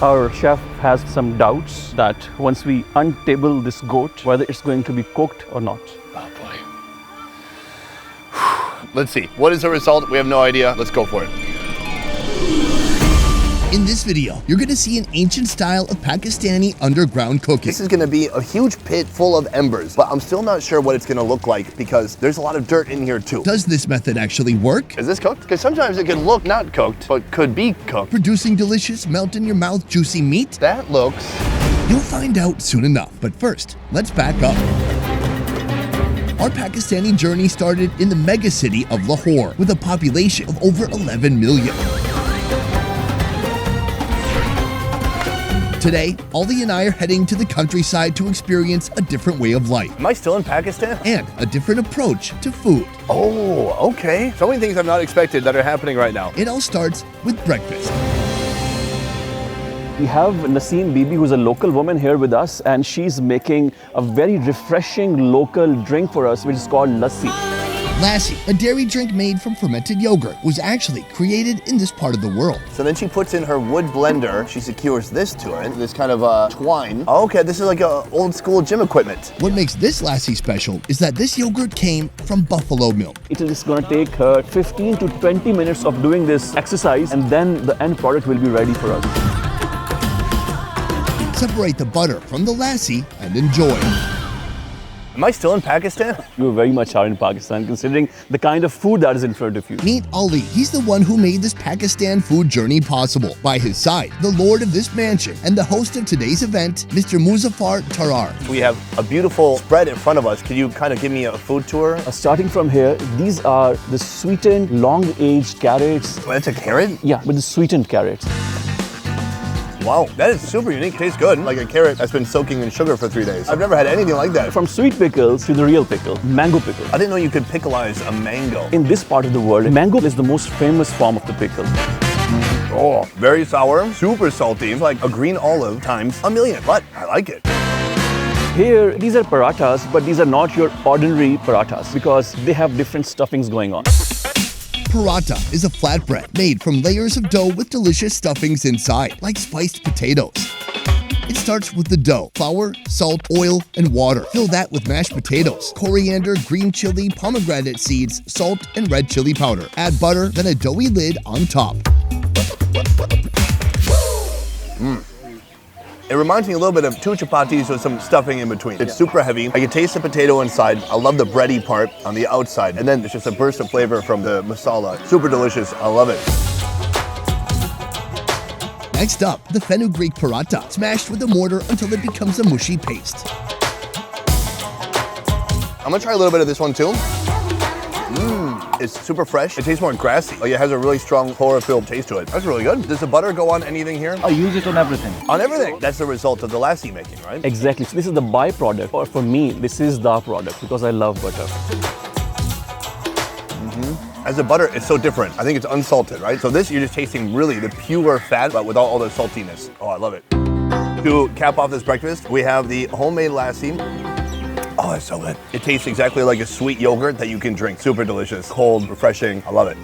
Our chef has some doubts that once we untable this goat, whether it's going to be cooked or not. Oh boy. Let's see. What is the result? We have no idea. Let's go for it. In this video, you're gonna see an ancient style of Pakistani underground cooking. This is gonna be a huge pit full of embers, but I'm still not sure what it's gonna look like because there's a lot of dirt in here too. Does this method actually work? Is this cooked? Because sometimes it can look not cooked, but could be cooked. Producing delicious, melt-in-your-mouth juicy meat? That looks... You'll find out soon enough, but first, let's back up. Our Pakistani journey started in the megacity of Lahore with a population of over 11 million. Today, Ali and I are heading to the countryside to experience a different way of life. Am I still in Pakistan? And a different approach to food. Oh, okay. So many things I've not expected that are happening right now. It all starts with breakfast. We have Naseem Bibi, who's a local woman here with us, and she's making a very refreshing local drink for us, which is called Lassi. Lassi, a dairy drink made from fermented yogurt, was actually created in this part of the world. So then she puts in her wood blender, she secures this to it, this kind of twine. Okay, this is like a old school gym equipment. What makes this Lassi special is that this yogurt came from buffalo milk. It is going to take her 15 to 20 minutes of doing this exercise, and then the end product will be ready for us. Separate the butter from the lassi and enjoy. Am I still in Pakistan? You very much are in Pakistan, considering the kind of food that is in front of you. Meet Ali. He's the one who made this Pakistan food journey possible. By his side, the lord of this mansion and the host of today's event, Mr. MUZAFFAR TARRAR'S. We have a beautiful spread in front of us. Could you kind of give me a food tour? Starting from here, these are the sweetened, long-aged carrots. Oh, that's a carrot? Yeah, with the sweetened carrots. Wow, that is super unique. Tastes good. Like a carrot that's been soaking in sugar for 3 days. I've never had anything like that. From sweet pickles to the real pickle, mango pickle. I didn't know you could pickleize a mango. In this part of the world, mango is the most famous form of the pickle. Oh, very sour, super salty. It's like a green olive times a million, but I like it. Here, these are parathas, but these are not your ordinary parathas because they have different stuffings going on. Paratha is a flatbread made from layers of dough with delicious stuffings inside, like spiced potatoes. It starts with the dough, flour, salt, oil, and water. Fill that with mashed potatoes, coriander, green chili, pomegranate seeds, salt, and red chili powder. Add butter, then a doughy lid on top. It reminds me a little bit of 2 chapatis with some stuffing in between. It's super heavy. I can taste the potato inside. I love the bready part on the outside. And then there's just a burst of flavor from the masala. Super delicious. I love it. Next up, the fenugreek paratha, smashed with a mortar until it becomes a mushy paste. I'm gonna try a little bit of this one too. It's super fresh. It tastes more grassy. Like it has a really strong chlorophyll taste to it. That's really good. Does the butter go on anything here? I use it on everything. On everything. That's the result of the lassi making, right? Exactly. So this is the byproduct, or for me, this is the product because I love butter. As a butter, it's so different. I think it's unsalted, right? So this, you're just tasting really the pure fat, but without all the saltiness. Oh, I love it. To cap off this breakfast, we have the homemade lassi. Oh, it's so good. It tastes exactly like a sweet yogurt that you can drink. Super delicious, cold, refreshing. I love it.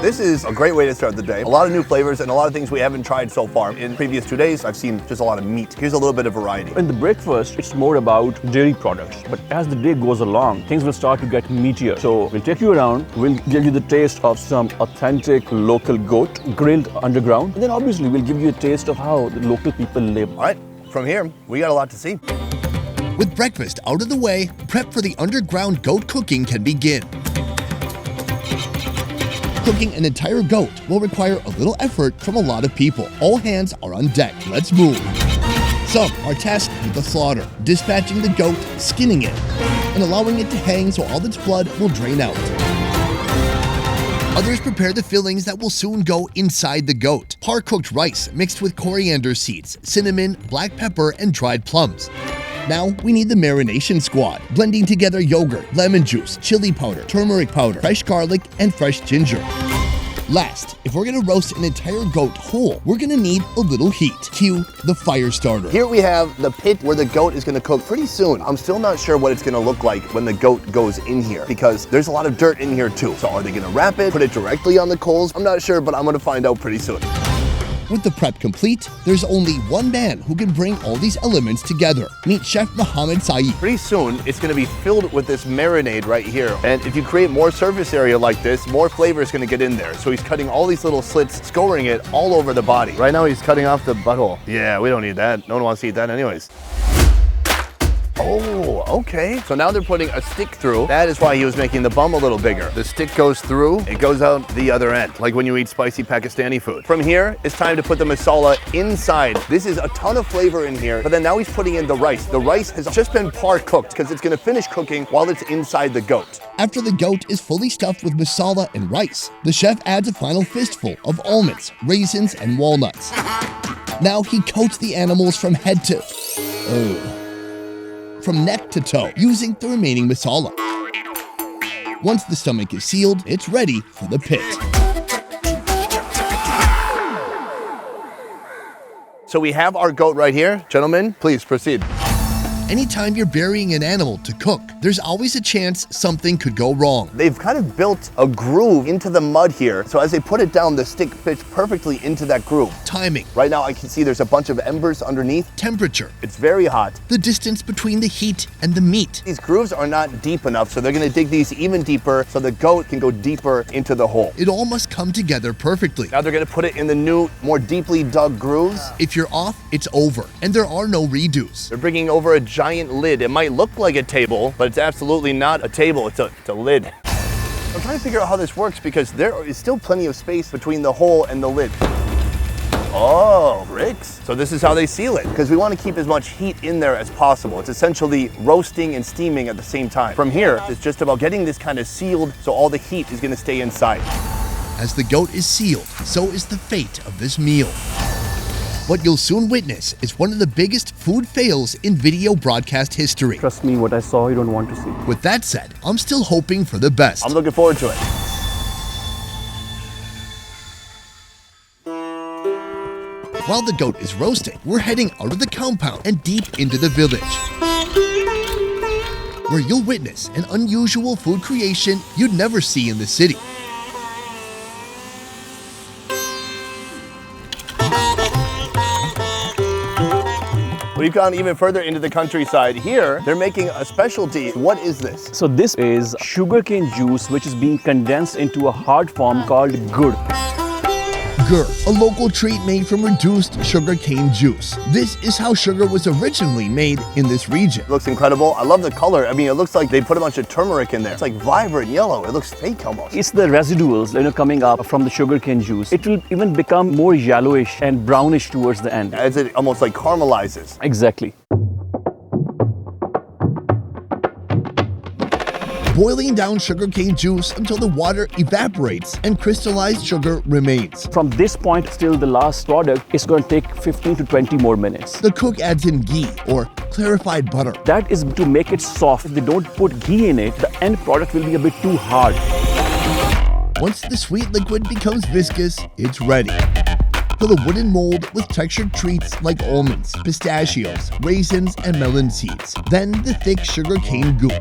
This is a great way to start the day. A lot of new flavors and a lot of things we haven't tried so far. In previous 2 days, I've seen just a lot of meat. Here's a little bit of variety. In the breakfast, it's more about dairy products. But as the day goes along, things will start to get meatier. So we'll take you around. We'll give you the taste of some authentic local goat grilled underground. And then obviously we'll give you a taste of how the local people live. All right, from here, we got a lot to see. With breakfast out of the way, prep for the underground goat cooking can begin. Cooking an entire goat will require a little effort from a lot of people. All hands are on deck. Let's move. Some are tasked with the slaughter, dispatching the goat, skinning it, and allowing it to hang so all its blood will drain out. Others prepare the fillings that will soon go inside the goat. Par-cooked rice mixed with coriander seeds, cinnamon, black pepper, and dried plums. Now we need the marination squad, blending together yogurt, lemon juice, chili powder, turmeric powder, fresh garlic, and fresh ginger. Last, if we're gonna roast an entire goat whole, we're gonna need a little heat. Cue the fire starter. Here we have the pit where the goat is gonna cook pretty soon. I'm still not sure what it's gonna look like when the goat goes in here because there's a lot of dirt in here too. So are they gonna wrap it, put it directly on the coals? I'm not sure, but I'm gonna find out pretty soon. With the prep complete, there's only one man who can bring all these elements together. Meet Chef Mohammed Saeed. Pretty soon, it's gonna be filled with this marinade right here. And if you create more surface area like this, more flavor is gonna get in there. So he's cutting all these little slits, scouring it all over the body. Right now, he's cutting off the butthole. Yeah, we don't need that. No one wants to eat that anyways. Oh, okay. So now they're putting a stick through. That is why he was making the bum a little bigger. The stick goes through, it goes out the other end, like when you eat spicy Pakistani food. From here, it's time to put the masala inside. This is a ton of flavor in here, but then now he's putting in the rice. The rice has just been par cooked because it's gonna finish cooking while it's inside the goat. After the goat is fully stuffed with masala and rice, the chef adds a final fistful of almonds, raisins, and walnuts. Now he coats the animals from head to... from neck to toe, using the remaining masala. Once the stomach is sealed, it's ready for the pit. So we have our goat right here. Gentlemen, please proceed. Anytime you're burying an animal to cook, there's always a chance something could go wrong. They've kind of built a groove into the mud here. So as they put it down, the stick fits perfectly into that groove. Timing, Right now I can see there's a bunch of embers underneath. temperature, It's very hot. the distance between the heat and the meat. These grooves are not deep enough, so they're gonna dig these even deeper so the goat can go deeper into the hole. It all must come together perfectly. Now they're gonna put it in the new, more deeply dug grooves. If you're off, it's over, and there are no redos. They're bringing over a giant lid. It might look like a table, but it's absolutely not a table, it's a lid. I'm trying to figure out how this works because there is still plenty of space between the hole and the lid. Oh, bricks. So this is how they seal it, because we want to keep as much heat in there as possible. It's essentially roasting and steaming at the same time. From here, it's just about getting this kind of sealed so all the heat is going to stay inside. As the goat is sealed, so is the fate of this meal. What you'll soon witness is one of the biggest food fails in video broadcast history. Trust me, what I saw, you don't want to see. With that said, I'm still hoping for the best. I'm looking forward to it. While the goat is roasting, we're heading out of the compound and deep into the village, where you'll witness an unusual food creation you'd never see in the city. We've gone even further into the countryside. Here, they're making a specialty. What is this? So this is sugarcane juice which is being condensed into a hard form called gur. Gur, a local treat made from reduced sugarcane juice. This is how sugar was originally made in this region. It looks incredible. I love the color. I mean, it looks like they put a bunch of turmeric in there. It's like vibrant yellow. It looks fake almost. It's the residuals, coming up from the sugarcane juice. It will even become more yellowish and brownish towards the end. As it almost like caramelizes. Exactly. Boiling down sugarcane juice until the water evaporates and crystallized sugar remains. From this point till the last product, it's going to take 15 to 20 more minutes. The cook adds in ghee, or clarified butter. That is to make it soft. If they don't put ghee in it, the end product will be a bit too hard. Once the sweet liquid becomes viscous, it's ready. Fill a wooden mold with textured treats like almonds, pistachios, raisins, and melon seeds. Then the thick sugarcane goop.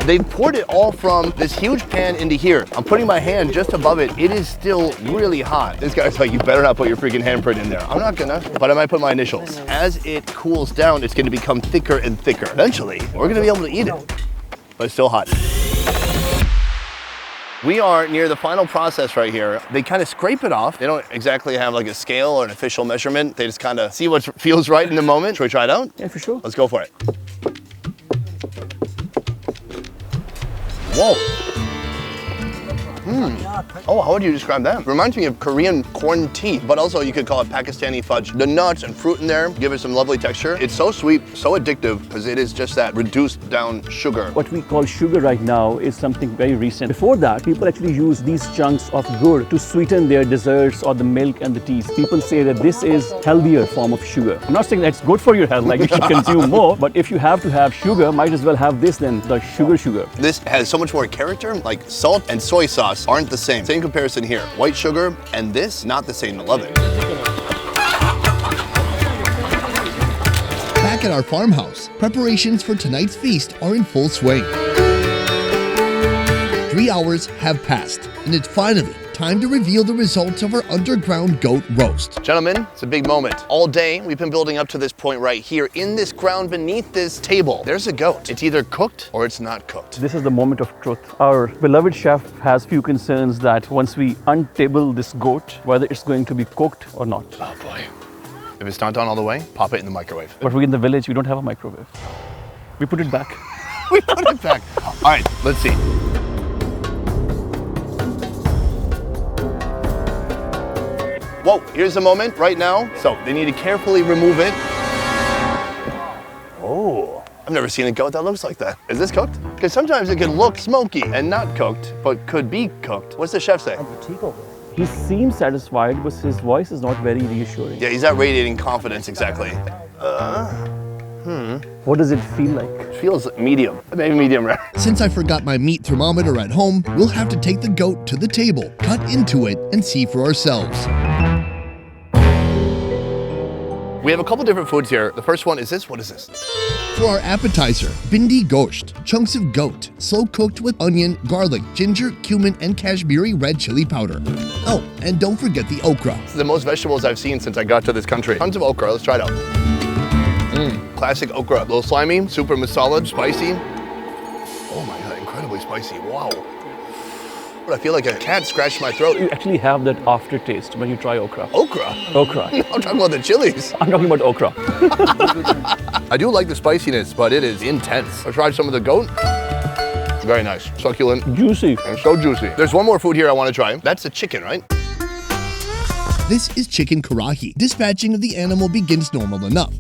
They've poured it all from this huge pan into here. I'm putting my hand just above it. It is still really hot. This guy's like, you better not put your freaking handprint in there. I'm not gonna, but I might put my initials. As it cools down, it's gonna become thicker and thicker. Eventually, we're gonna be able to eat it, but it's still hot. We are near the final process right here. They kind of scrape it off. They don't exactly have like a scale or an official measurement. They just kind of see what feels right in the moment. Should we try it out? Yeah, for sure. Let's go for it. Whoa. Oh, how would you describe that? Reminds me of Korean corn tea, but also you could call it Pakistani fudge. The nuts and fruit in there give it some lovely texture. It's so sweet, so addictive, because it is just that reduced down sugar. What we call sugar right now is something very recent. Before that, people actually use these chunks of gur to sweeten their desserts or the milk and the teas. People say that this is healthier form of sugar. I'm not saying that's good for your health, like you should consume more, but if you have to have sugar, might as well have this then, the sugar. This has so much more character, like salt and soy sauce aren't the same. Same comparison here. White sugar and this, not the same. I love it. Back at our farmhouse, preparations for tonight's feast are in full swing. 3 hours have passed, and it's finally time to reveal the results of our underground goat roast. Gentlemen, it's a big moment. All day, we've been building up to this point right here in this ground beneath this table. There's a goat. It's either cooked or it's not cooked. This is the moment of truth. Our beloved chef has few concerns that once we untable this goat, whether it's going to be cooked or not. Oh boy. If it's not done all the way, pop it in the microwave. But we're in the village, we don't have a microwave. We put it back. We put it back. All right, let's see. Whoa, here's the moment right now. So they need to carefully remove it. Oh, I've never seen a goat that looks like that. Is this cooked? Because sometimes it can look smoky and not cooked, but could be cooked. What's the chef say? He seems satisfied, but his voice is not very reassuring. Yeah, he's not radiating confidence exactly. What does it feel like? It feels medium, maybe medium rare. Since I forgot my meat thermometer at home, we'll have to take the goat to the table, cut into it, and see for ourselves. We have a couple different foods here. The first one is this. What is this? For our appetizer, bindi gosht, chunks of goat, slow cooked with onion, garlic, ginger, cumin, and Kashmiri red chili powder. Oh, and don't forget the okra. This is the most vegetables I've seen since I got to this country. Tons of okra. Let's try it out. Classic okra. A little slimy, super masala, spicy. Oh my God, incredibly spicy. Wow. But I feel like a cat scratched my throat. You actually have that aftertaste when you try okra. Okra? Okra. I'm talking about the chilies. I'm talking about okra. I do like the spiciness, but it is intense. I tried some of the goat. Very nice. Succulent. Juicy. And so juicy. There's one more food here I want to try. That's the chicken, right? This is chicken karahi. Dispatching of the animal begins normal enough.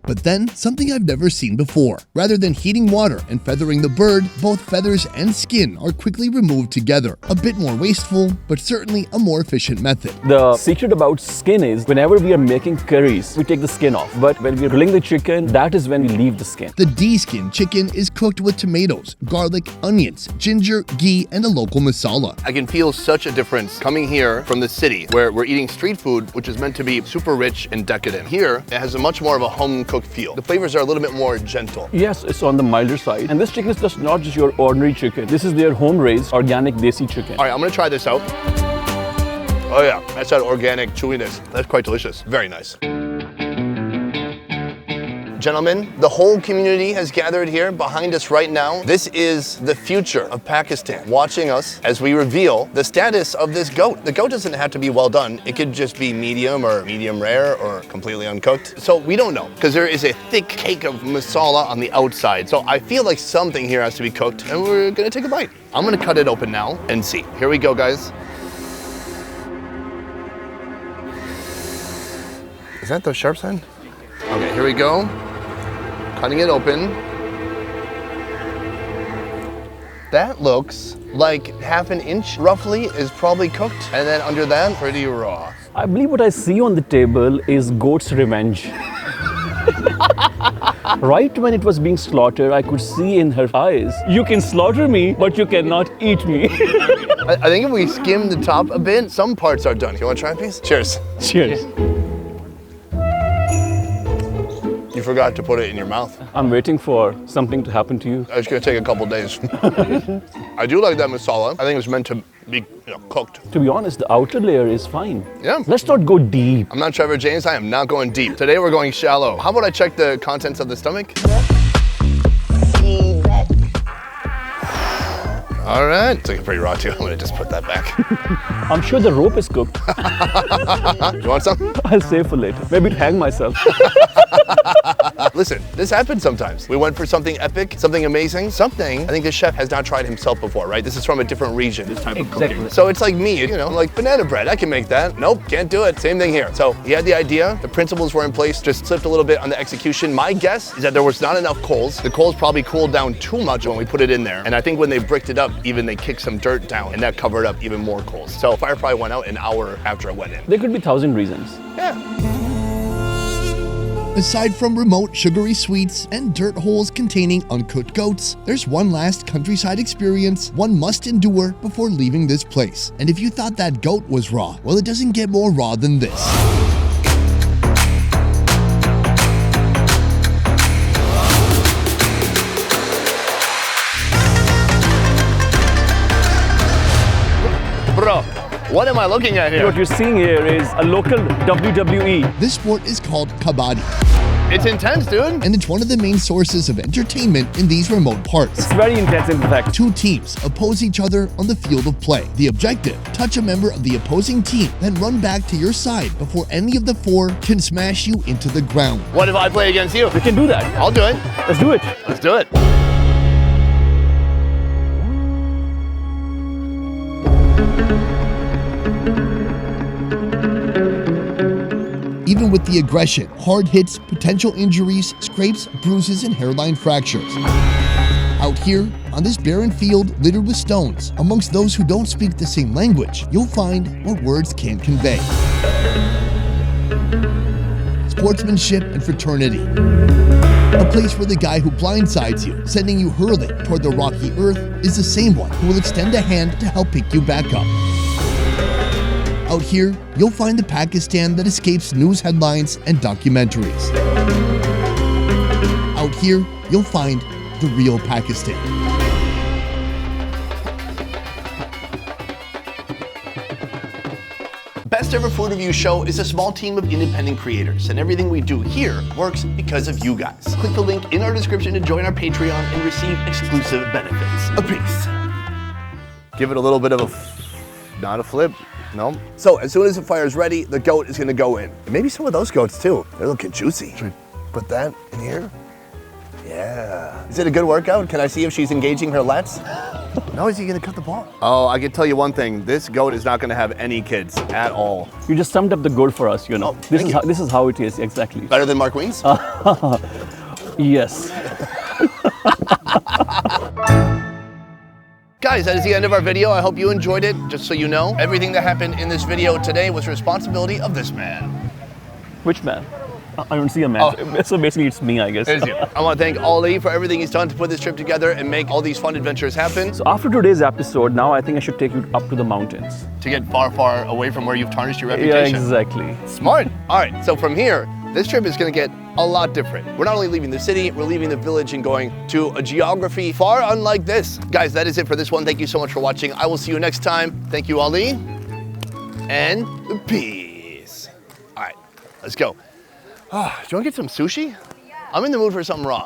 But then, something I've never seen before. Rather than heating water and feathering the bird, both feathers and skin are quickly removed together. A bit more wasteful, but certainly a more efficient method. The secret about skin is whenever we are making curries, we take the skin off. But when we're grilling the chicken, that is when we leave the skin. The de-skinned chicken is cooked with tomatoes, garlic, onions, ginger, ghee, and a local masala. I can feel such a difference coming here from the city where we're eating street food, which is meant to be super rich and decadent. Here, it has a much more of a home-cooked feel. The flavors are a little bit more gentle. Yes, it's on the milder side. And this chicken is just not just your ordinary chicken. This is their home-raised, organic, Desi chicken. All right, I'm gonna try this out. Oh yeah, that's that organic chewiness. That's quite delicious. Very nice. Gentlemen, the whole community has gathered here behind us right now. This is the future of Pakistan, watching us as we reveal the status of this goat. The goat doesn't have to be well done. It could just be medium or medium rare or completely uncooked. So we don't know, because there is a thick cake of masala on the outside. So I feel like something here has to be cooked, and we're gonna take a bite. I'm gonna cut it open now and see. Here we go, guys. Is that the sharp side? Okay, here we go. Cutting it open. That looks like half an inch roughly is probably cooked. And then under that, pretty raw. I believe what I see on the table is goat's revenge. Right when it was being slaughtered, I could see in her eyes, you can slaughter me, but you cannot eat me. I think if we skim the top a bit, some parts are done. You want to try a piece? Cheers. Cheers. You forgot to put it in your mouth. I'm waiting for something to happen to you. It's gonna take a couple days. I do like that masala. I think it's meant to be cooked. To be honest, the outer layer is fine. Yeah. Let's not go deep. I'm not Trevor James, I am not going deep. Today we're going shallow. How about I check the contents of the stomach? All right, it's looking pretty raw too. I'm gonna just put that back. I'm sure the rope is cooked. You want some? I'll save for later. Maybe to hang myself. Listen, this happens sometimes. We went for something epic, something amazing, something I think the chef has not tried himself before, right? This is from a different region. This type of cooking. So it's like me, you know, like banana bread. I can make that. Nope, can't do it. Same thing here. So he had the idea, the principles were in place, just slipped a little bit on the execution. My guess is that there was not enough coals. The coals probably cooled down too much when we put it in there. And I think when they bricked it up, even they kicked some dirt down and that covered up even more coals. So fire probably went out an hour after it went in. There could be 1,000 reasons. Yeah. Aside from remote sugary sweets and dirt holes containing uncooked goats, there's one last countryside experience one must endure before leaving this place. And if you thought that goat was raw, well, it doesn't get more raw than this. Bro, what am I looking at here? What you're seeing here is a local WWE. This sport is called kabaddi, It's intense, dude. and it's one of the main sources of entertainment in these remote parts. It's very intense in fact. Two teams oppose each other on the field of play. The objective, touch a member of the opposing team, then run back to your side before any of the four can smash you into the ground. What if I play against you? We can do that. I'll do it. Let's do it. Let's do it. Even with the aggression, hard hits, potential injuries, scrapes, bruises, and hairline fractures. Out here, on this barren field littered with stones, amongst those who don't speak the same language, you'll find what words can't convey. Sportsmanship and fraternity. A place where the guy who blindsides you, sending you hurling toward the rocky earth, is the same one who will extend a hand to help pick you back up. Out here, you'll find the Pakistan that escapes news headlines and documentaries. Out here, you'll find the real Pakistan. Best Ever Food Review Show is a small team of independent creators, and everything we do here works because of you guys. Click the link in our description to join our Patreon and receive exclusive benefits. A piece. Give it a little bit of a, not a flip. No. So as soon as the fire is ready, the goat is going to go in. And maybe some of those goats too. They're looking juicy. Should we put that in here? Yeah. Is it a good workout? Can I see if she's engaging her lats? No, is he going to cut the ball? Oh, I can tell you one thing. This goat is not going to have any kids at all. You just summed up the goal for us, you know. Oh, This is how it is, exactly. Better than Mark Wiens? Yes. Guys, that is the end of our video. I hope you enjoyed it. Just so you know, everything that happened in this video today was responsibility of this man. Which man? I don't see a man. Oh. So basically it's me, I guess. It is you. I want to thank Ali for everything he's done to put this trip together and make all these fun adventures happen. So after today's episode, now I think I should take you up to the mountains. To get far, far away from where you've tarnished your reputation. Yeah, exactly. Smart. All right, so from here, this trip is going to get a lot different. We're not only leaving the city, we're leaving the village and going to a geography far unlike this. Guys, that is it for this one. Thank you so much for watching. I will see you next time. Thank you, Ali. And peace. All right, let's go. Do you want to get some sushi? I'm in the mood for something raw.